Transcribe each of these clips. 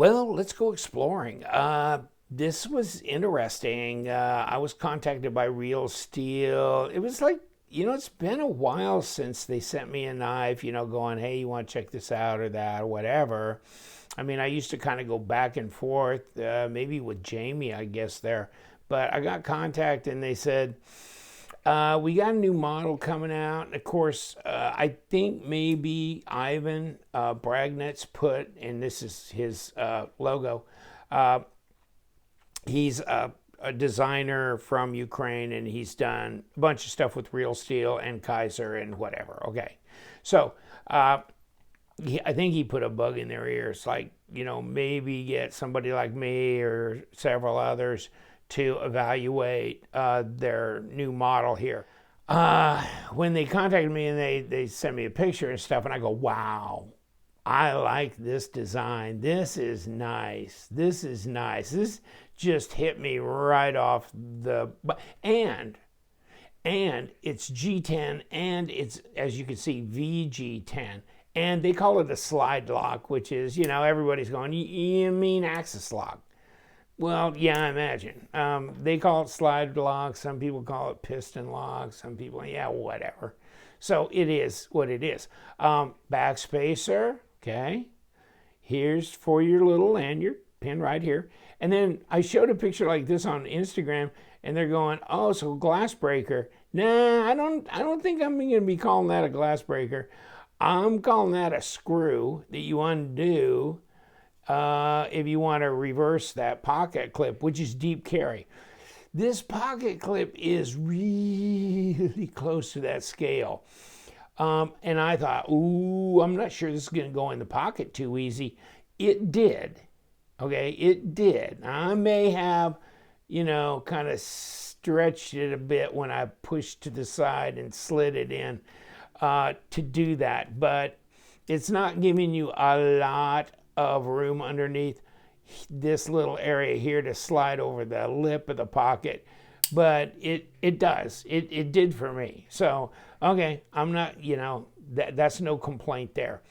Well, let's go exploring. This was interesting. I was contacted by Real Steel. It was like, it's been a while since they sent me a knife, going, hey, you want to check this out or that or whatever. I mean, I used to kind of go back and forth, maybe with Jamie, I guess, there. But I got contacted and they said, we got a new model coming out. And of course, I think maybe Ivan Braginets put, and this is his logo, uh, he's a designer from Ukraine and he's done a bunch of stuff with Real Steel and Kaiser and whatever. Okay. So I think he put a bug in their ears, like, maybe get somebody like me or several others to evaluate their new model here. When they contacted me and they sent me a picture and stuff, and I go, wow, I like this design. This is nice. This is nice. This just hit me right off the, and it's G10 and it's, as you can see, VG10. And they call it a slide lock, which is, everybody's going, you mean axis lock? Well, yeah, I imagine. They call it slide lock. Some people call it piston lock. Some people, yeah, whatever. So it is what it is. Back spacer, okay. Here's for your little lanyard, pin right here. And then I showed a picture like this on Instagram, and they're going, oh, so glass breaker. Nah, I don't think I'm going to be calling that a glass breaker. I'm calling that a screw that you undo if you want to reverse that pocket clip, which is deep carry. This pocket clip is really close to that scale. And I thought, ooh, I'm not sure this is going to go in the pocket too easy. It did. Okay, it did. I may have, kind of stretched it a bit when I pushed to the side and slid it in to do that. But it's not giving you a lot of room underneath this little area here to slide over the lip of the pocket, but it does. It did for me. So, okay, I'm not, that's no complaint there.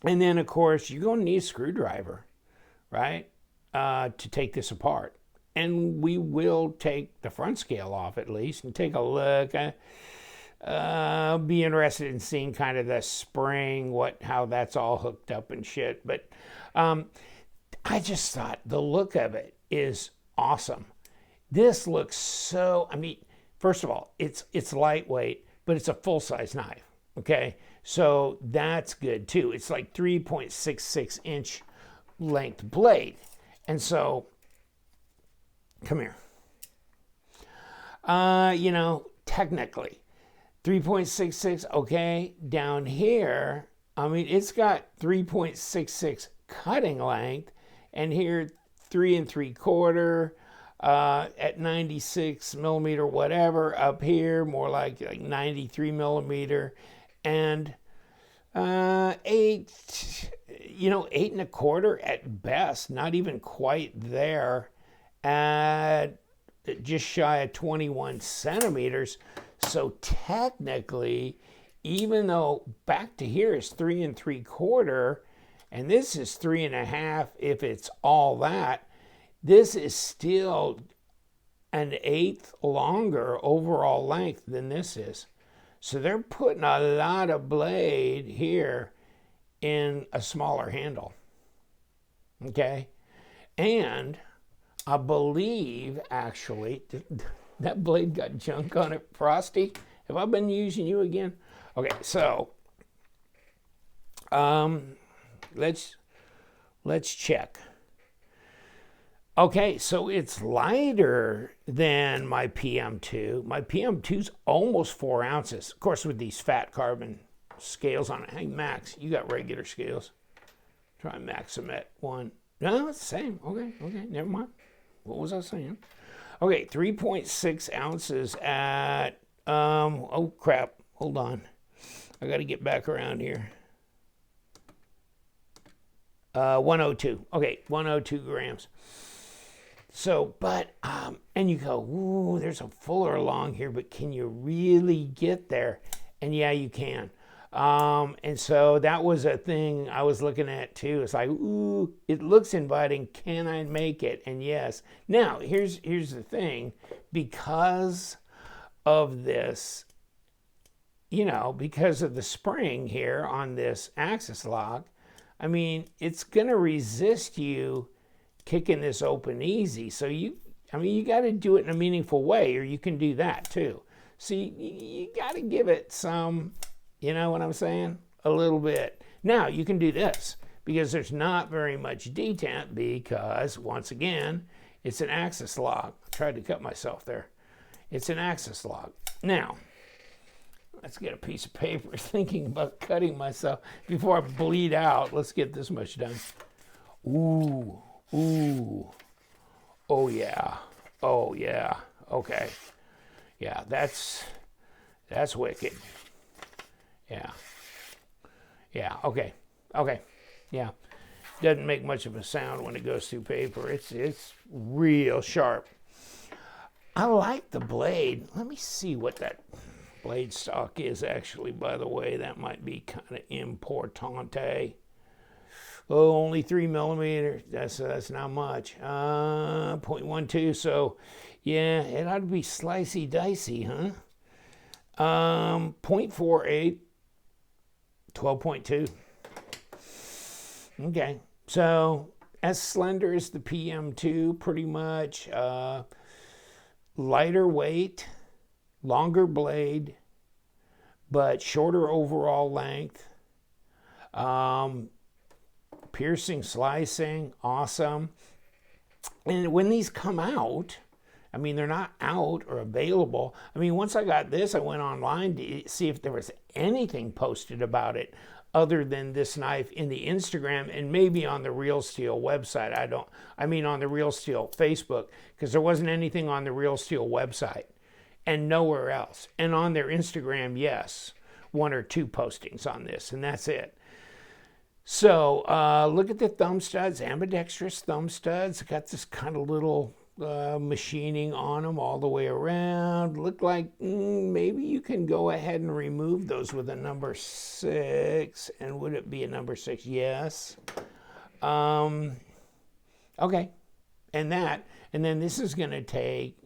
And then, of course, you're going to need a screwdriver, right, to take this apart. And we will take the front scale off at least and take a look. Be interested in seeing kind of the spring, how that's all hooked up and shit. But I just thought the look of it is awesome. This looks so, first of all, it's lightweight, but it's a full-size knife, okay? So that's good too. It's like 3.66 inch length blade. And so, come here. Technically, 3.66, okay, down here, it's got 3.66 cutting length, and here 3 3/4 at 96 millimeter, whatever. Up here, more like 93 millimeter, and 8 1/4 at best, not even quite there, at just shy of 21 centimeters. So technically, even though back to here is 3 3/4, and this is 3.5, if it's all that, this is still an 1/8 longer overall length than this is. So they're putting a lot of blade here in a smaller handle. Okay? And I believe, actually, that blade got junk on it. Frosty, have I been using you again? Okay, so let's check. Okay, so it's lighter than my PM2. My PM2's almost 4 ounces. Of course, with these fat carbon scales on it. Hey, Max, you got regular scales. Try Maximet 1. No, it's the same. Okay, never mind. What was I saying? Okay, 3.6 ounces at, oh crap, hold on. I got to get back around here. 102. Okay, 102 grams. So, but, and you go, ooh, there's a fuller along here, but can you really get there? And yeah, you can. And so that was a thing I was looking at too. It's like, ooh, it looks inviting. Can I make it? And yes. Now, here's the thing. Because of this, because of the spring here on this axis lock, I mean, it's going to resist you kicking this open easy. So you got to do it in a meaningful way, or you can do that too. So you got to give it some, you know what I'm saying? A little bit. Now, you can do this because there's not very much detent because, once again, it's an axis lock. I tried to cut myself there. It's an axis lock. Now, let's get a piece of paper. Thinking about cutting myself before I bleed out. Let's get this much done. Ooh. Oh, yeah. Oh, yeah. Okay. Yeah, that's wicked. Yeah. Yeah, okay. Okay. Yeah. Doesn't make much of a sound when it goes through paper. It's real sharp. I like the blade. Let me see what that blade stock is actually, by the way. That might be kind of importante. Oh, only 3 millimeters. That's not much. 0.12. So, yeah, it ought to be slicey dicey, huh? 0.48. 12.2. Okay. So, as slender as the PM2, pretty much. Lighter weight, longer blade, but shorter overall length. Piercing, slicing, awesome. And when these come out, I mean, they're not out or available. I mean, once I got this, I went online to see if there was anything posted about it other than this knife in the Instagram and maybe on the Real Steel website. On the Real Steel Facebook, because there wasn't anything on the Real Steel website and nowhere else. And on their Instagram, yes, 1 or 2 postings on this, and that's it. So look at the thumb studs, ambidextrous thumb studs. Got this kind of little machining on them all the way around. Look like maybe you can go ahead and remove those with a number 6. And would it be a number 6? Yes. Okay. And then this is going to take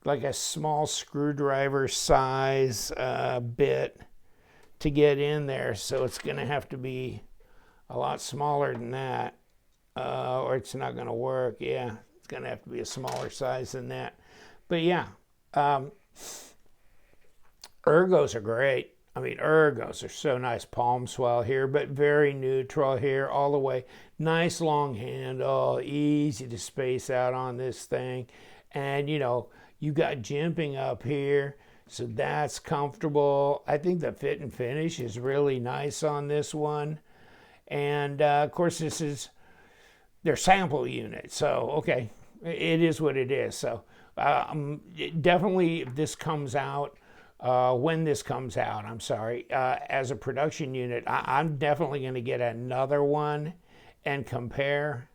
like a small screwdriver size bit to get in there. So it's going to have to be a lot smaller than that, or it's not going to work. Yeah, it's going to have to be a smaller size than that. But yeah, ergos are great. I mean, ergos are so nice. Palm swell here, but very neutral here all the way. Nice long handle, easy to space out on this thing. And, you got jimping up here, so that's comfortable. I think the fit and finish is really nice on this one. And, of course, this is their sample unit. So, okay, it is what it is. So, definitely if this comes out, when this comes out, as a production unit, I'm definitely going to get another one and compare.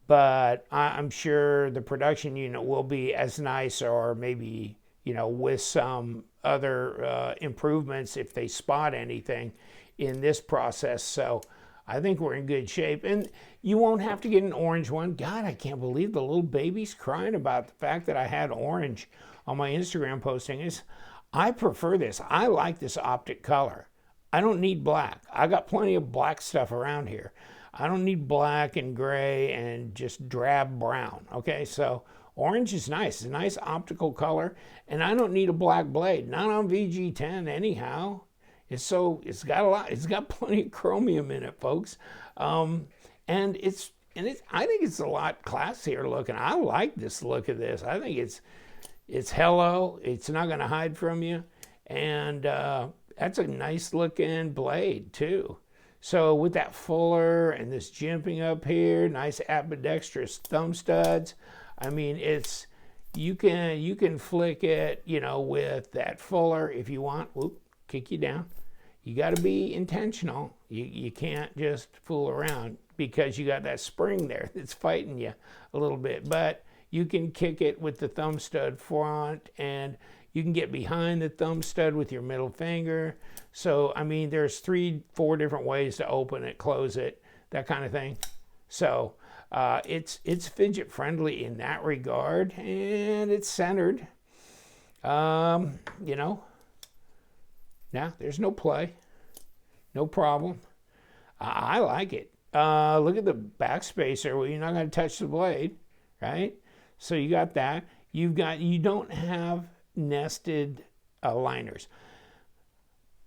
But I'm sure the production unit will be as nice, or maybe, with some other improvements if they spot anything in this process. So I think we're in good shape. And you won't have to get an orange one. God, I can't believe the little baby's crying about the fact that I had orange on my Instagram posting. I prefer this. I like this optic color. I don't need black. I got plenty of black stuff around here. I don't need black and gray and just drab brown. Okay, so orange is nice. It's a nice optical color. And I don't need a black blade. Not on VG10 anyhow. It's got plenty of chromium in it, folks. I think it's a lot classier looking. I like this look of this. I think it's hello. It's not going to hide from you. And that's a nice looking blade too. So with that fuller and this jimping up here, nice ambidextrous thumb studs. I mean, you can flick it, with that fuller if you want. Whoop, kick you down. You got to be intentional. You can't just fool around because you got that spring there that's fighting you a little bit. But you can kick it with the thumb stud front, and You can get behind the thumb stud with your middle finger. So, I mean, there's 3-4 different ways to open it, close it, that kind of thing. So, it's fidget friendly in that regard, and it's centered. You know, now there's no play, no problem. I like it. Look at the backspacer. Well, you're not going to touch the blade, right? So you got that. You don't have nested liners.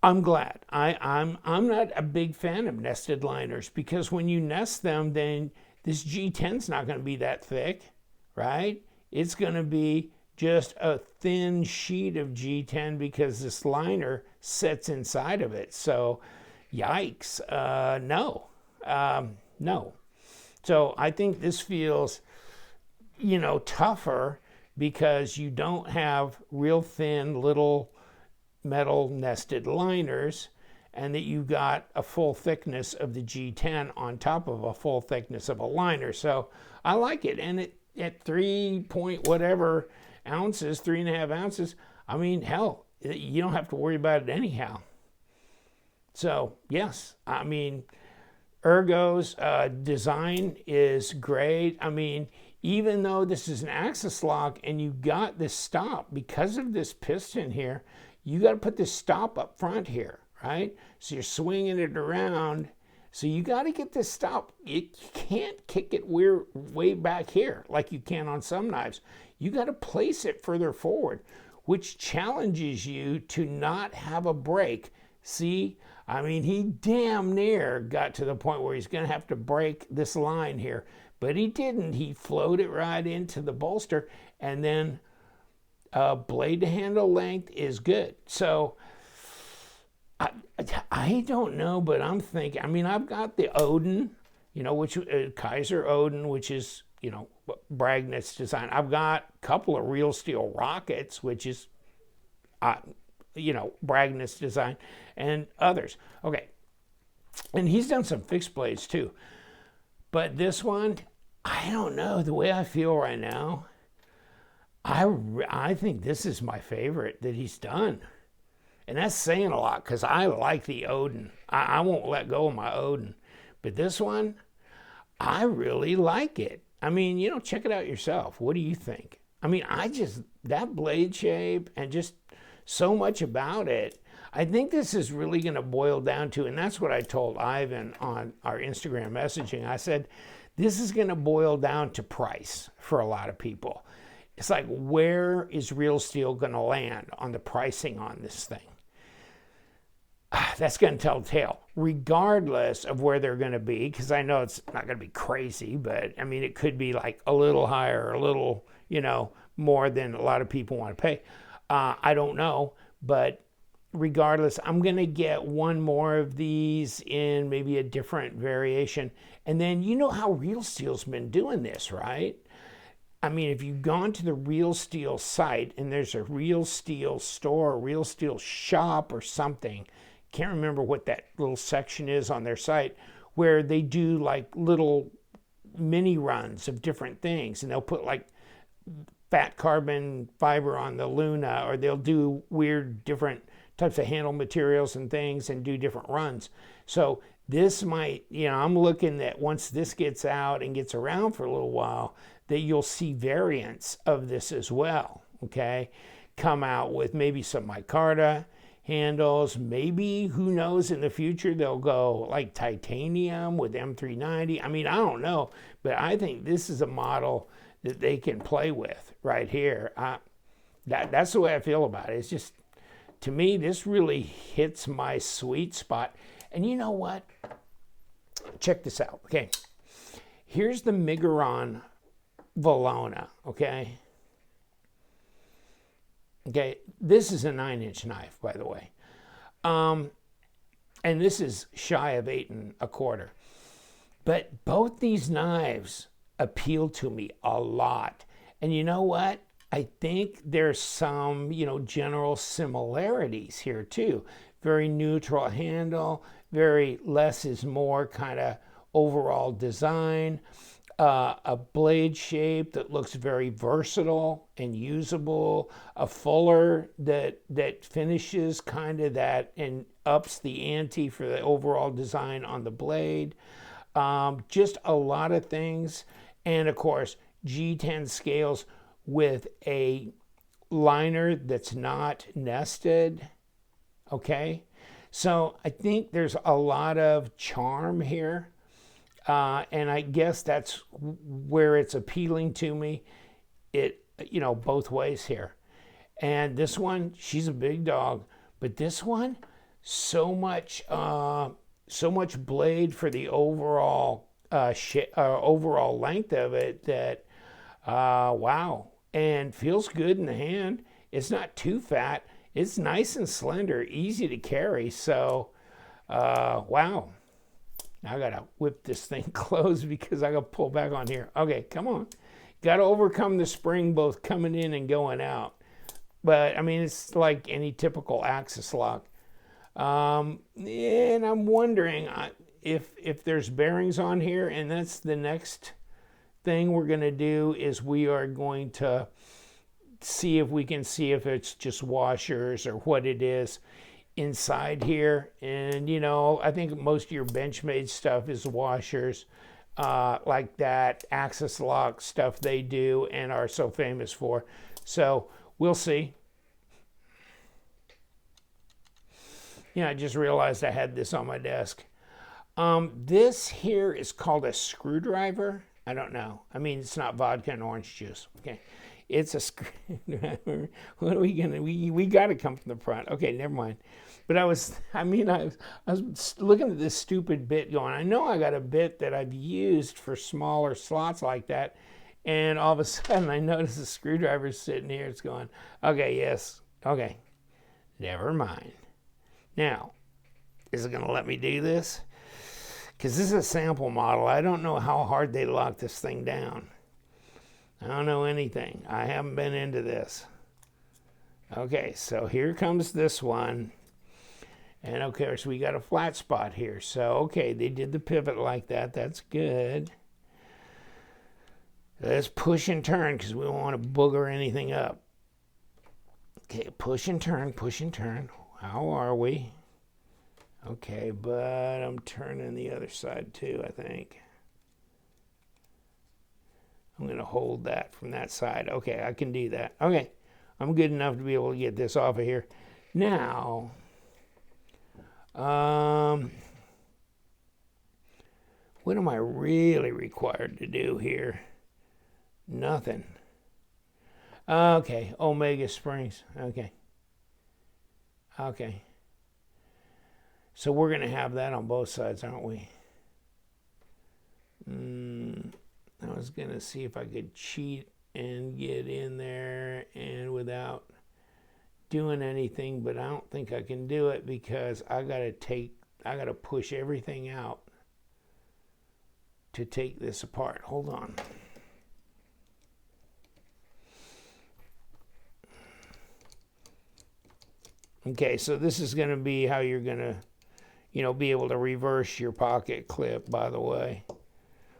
I'm glad. I'm not a big fan of nested liners, because when you nest them, then this G10's not going to be that thick, right? It's going to be just a thin sheet of G10 because this liner sits inside of it. So, yikes. No. No. So I think this feels, tougher because you don't have real thin little metal nested liners, and that you got a full thickness of the G10 on top of a full thickness of a liner. So I like it. And at 3 point whatever ounces, 3.5 ounces, I mean, hell, you don't have to worry about it anyhow. So yes, I mean, Ergo's design is great. I mean, even though this is an axis lock and you got this stop, because of this piston here, you got to put this stop up front here, right? So you're swinging it around. So you got to get this stop. You can't kick it way back here like you can on some knives. You got to place it further forward, which challenges you to not have a break. See, I mean, he damn near got to the point where he's going to have to break this line here, but he didn't. He flowed it right into the bolster, and then blade to handle length is good. So I don't know, but I'm thinking, I mean, I've got the Odin, which Kaiser Odin, which is, Braginets design. I've got a couple of Real Steel rockets, which is, Braginets design, and others. Okay. And he's done some fixed blades too. But this one, I don't know. The way I feel right now, I think this is my favorite that he's done. And that's saying a lot, because I like the Odin. I won't let go of my Odin. But this one, I really like it. I mean, check it out yourself. What do you think? I mean, that blade shape and just so much about it, I think this is really going to boil down to, and that's what I told Ivan on our Instagram messaging. I said, this is going to boil down to price for a lot of people. It's like, where is Real Steel going to land on the pricing on this thing? That's going to tell the tale, regardless of where they're going to be, because I know it's not going to be crazy, but I mean, it could be like a little higher, a little, more than a lot of people want to pay. I don't know, but regardless, I'm going to get one more of these in maybe a different variation. And then, how Real Steel's been doing this, right? I mean, if you've gone to the Real Steel site and there's a Real Steel store, a Real Steel shop or something, can't remember what that little section is on their site, where they do like little mini runs of different things, and they'll put like fat carbon fiber on the Luna, or they'll do weird different types of handle materials and things and do different runs. So this might, I'm looking that once this gets out and gets around for a little while, that you'll see variants of this as well, okay? Come out with maybe some micarta handles, maybe, who knows, in the future they'll go like titanium with M390. I mean, I don't know, but I think this is a model that they can play with right here. That's the way I feel about it. It's just, to me, this really hits my sweet spot. And you know what? Check this out, okay? Here's the Miguron Valona, okay? Okay, this is a 9-inch knife, by the way. And this is shy of 8 1/4. But both these knives appeal to me a lot. And you know what? I think there's some, general similarities here too. Very neutral handle, very less is more kind of overall design. a blade shape that looks very versatile and usable, a fuller that finishes kind of that and ups the ante for the overall design on the blade. Just a lot of things. And of course, G10 scales with a liner that's not nested. Okay, so I think there's a lot of charm here, and I guess that's where it's appealing to me. It, you know, both ways here. And this one, she's a big dog, but this one, so much, so much blade for the overall overall length of it that wow, and feels good in the hand. It's not too fat. It's nice and slender, easy to carry. So, wow. I gotta whip this thing closed because I gotta pull back on here. Okay, come on. Gotta overcome the spring both coming in and going out. But I mean, it's like any typical axis lock. And I'm wondering if there's bearings on here, and that's the next thing we're gonna do is we are going to see if we can see if it's just washers or what it is inside here. And you know, I think most of your Benchmade stuff is washers, like that axis lock stuff they do and are so famous for. So we'll see. Yeah, I just realized I had this on my desk. This here is called a screwdriver. I don't know. I mean, it's not vodka and orange juice. Okay. It's a screwdriver. What are we gonna? We got to come from the front. Okay, never mind. But I was looking at this stupid bit, going, I know I got a bit that I've used for smaller slots like that, and all of a sudden I notice the screwdriver sitting here. It's going, okay, yes, okay, never mind. Now, is it gonna let me do this? Because this is a sample model. I don't know how hard they lock this thing down. I don't know anything. I haven't been into this. Okay, so here comes this one. And of course, we got a flat spot here. So, okay, they did the pivot like that. That's good. Let's push and turn because we don't want to booger anything up. Okay, push and turn, push and turn. How are we? Okay, but I'm turning the other side too, I think. I'm going to hold that from that side. Okay, I can do that. Okay, I'm good enough to be able to get this off of here. Now, what am I really required to do here? Nothing. Okay, Omega Springs. Okay. Okay. So we're going to have that on both sides, aren't we? I was going to see if I could cheat and get in there and without doing anything, but I don't think I can do it because I got to push everything out to take this apart. Hold on. Okay, so this is going to be how you're going to, you know, be able to reverse your pocket clip, by the way,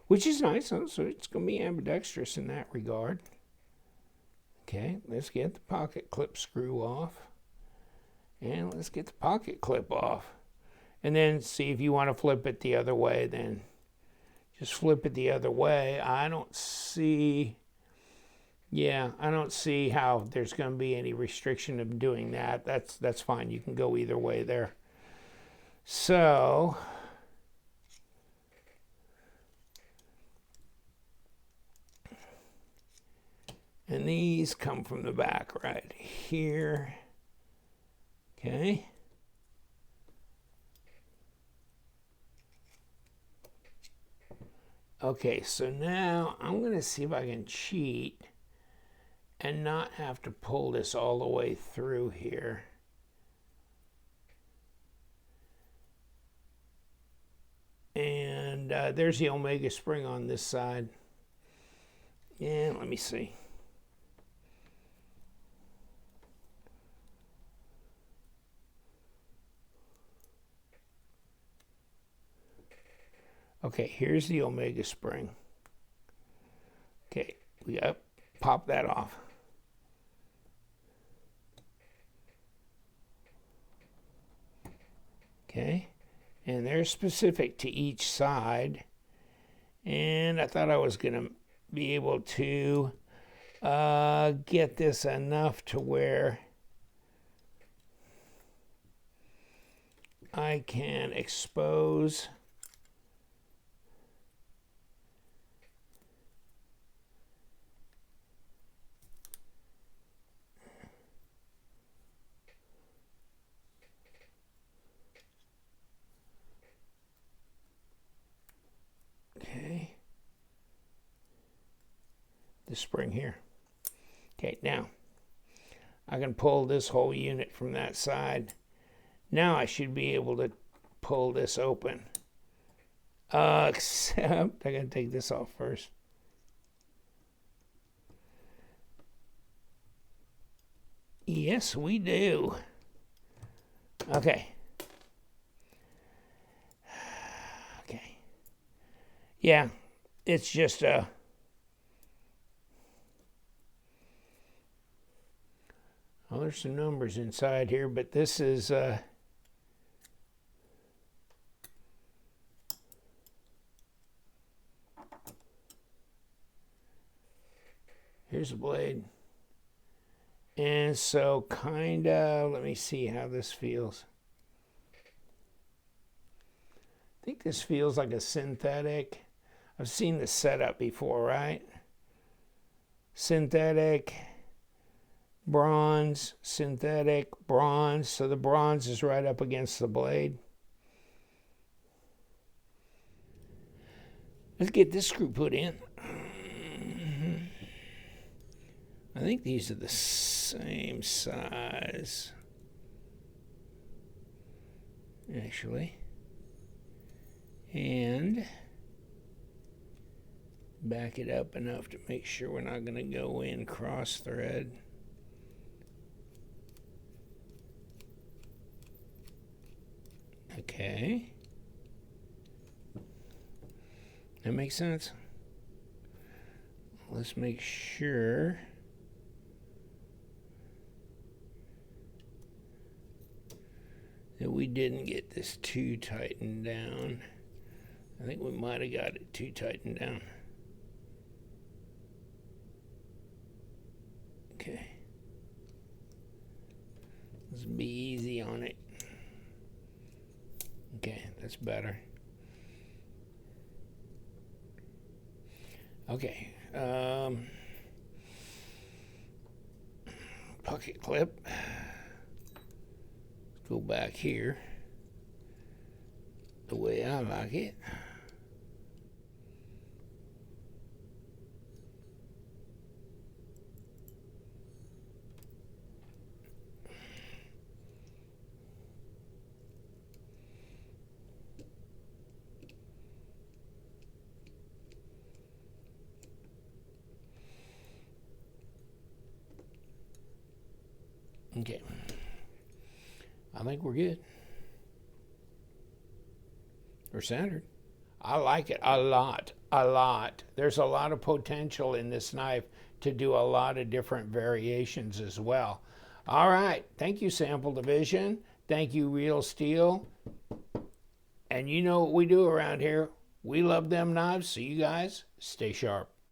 which is nice. So it's going to be ambidextrous in that regard. Okay, let's get the pocket clip screw off. And let's get the pocket clip off. And then see if you want to flip it the other way, then just flip it the other way. I don't see how there's going to be any restriction of doing that. That's fine. You can go either way there. So, and these come from the back right here. Okay. Okay, so now I'm going to see if I can cheat and not have to pull this all the way through here. And there's the Omega spring on this side. And let me see. Okay, here's the Omega spring. Okay, we got pop that off. Okay, and they're specific to each side. And I thought I was going to be able to get this enough to where I can expose the spring here. Okay, now I can pull this whole unit from that side. Now I should be able to pull this open. Except I gotta take this off first. Yes, we do. Okay. Okay. Yeah, it's just a well, there's some numbers inside here, but this is here's a blade. And so kind of, let me see how this feels. I think this feels like a synthetic. I've seen the setup before, right? Synthetic, bronze, synthetic, bronze. So the bronze is right up against the blade. Let's get this screw put in. I think these are the same size, actually. And back it up enough to make sure we're not going to go in cross thread. Okay. That makes sense. Let's make sure that we didn't get this too tightened down. I think we might have got it too tightened down. Okay. Let's be easy on it. Okay, that's better. Okay. Pocket clip. Let's go back here the way I like it. Okay, I think we're good. We're centered. I like it a lot, a lot. There's a lot of potential in this knife to do a lot of different variations as well. All right, thank you, Sample Division. Thank you, Real Steel. And you know what we do around here. We love them knives, so you guys stay sharp.